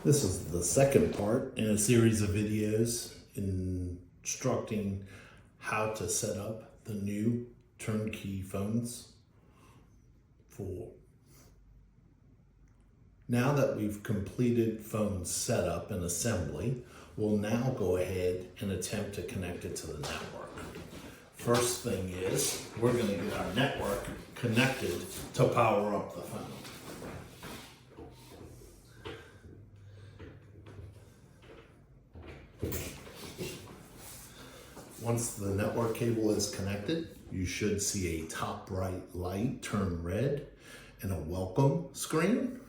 This is the second part in a series of videos instructing how to set up the new turnkey phones for. Now that we've completed phone setup and assembly, we'll now go ahead and attempt to connect it to the network. First thing is, we're going to get our network connected to power up the phone. Once the network cable is connected, you should see a top right light turn red and a welcome screen.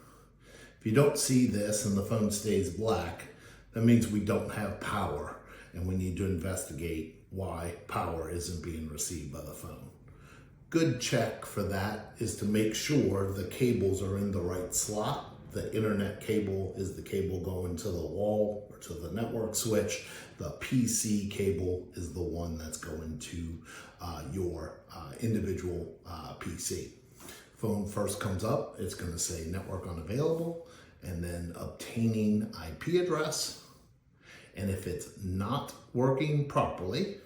If you don't see this and the phone stays black, that means we don't have power and we need to investigate why power isn't being received by the phone. Good check for that is to make sure the cables are in the right slot. The internet cable is the cable going to the wall or to the network switch. The PC cable is the one that's going to your individual PC. Phone first comes up, it's going to say network unavailable, and then obtaining IP address. And if it's not working properly,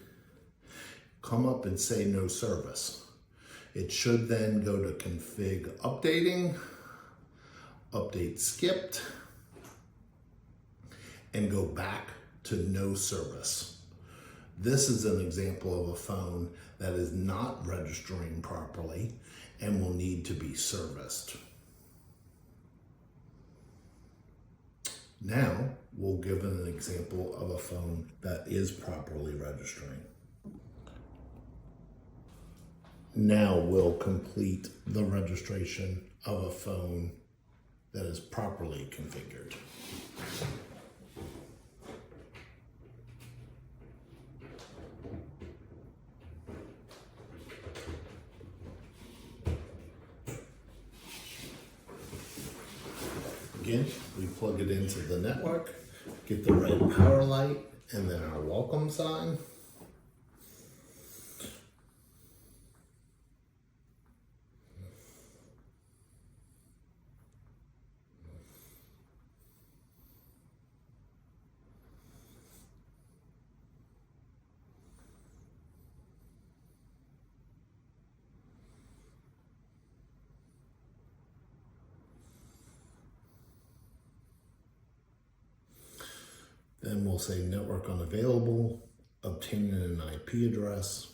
come up and say no service. It should then go to config updating, update skipped, and go back to no service. This is an example of a phone that is not registering properly and will need to be serviced. Now we'll give an example of a phone that is properly registering. Now we'll complete the registration of a phone that is properly configured. Again, we plug it into the network, get the red power light, and then our welcome sign. Then we'll say network unavailable, obtaining an IP address.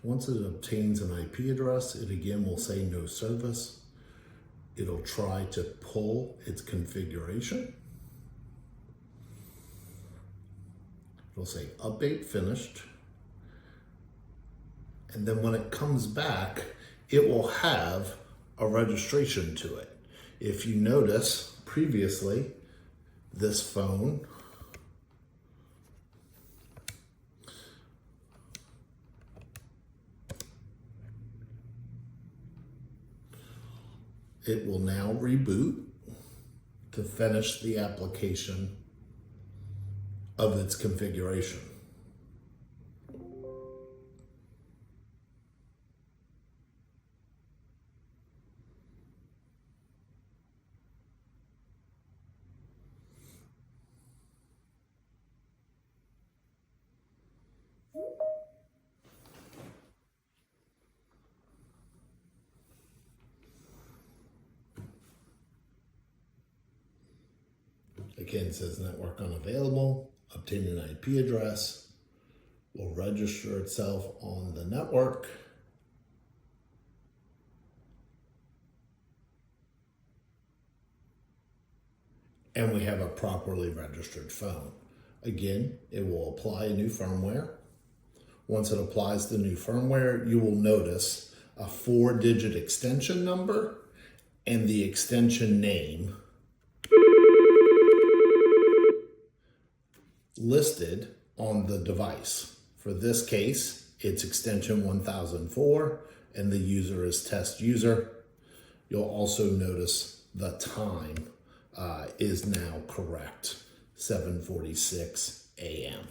Once it obtains an IP address, it again will say no service. It'll try to pull its configuration. It'll say update finished. And then when it comes back, it will have a registration to it. If you notice previously, this phone it will now reboot to finish the application of its configuration. Again, it says network unavailable, obtain an IP address, will register itself on the network. And we have a properly registered phone. Again, it will apply a new firmware. Once it applies the new firmware, you will notice a 4-digit extension number and the extension name listed on the device. For this case, it's extension 1004 and the user is test user. You'll also notice the time is now correct, 7:46 a.m.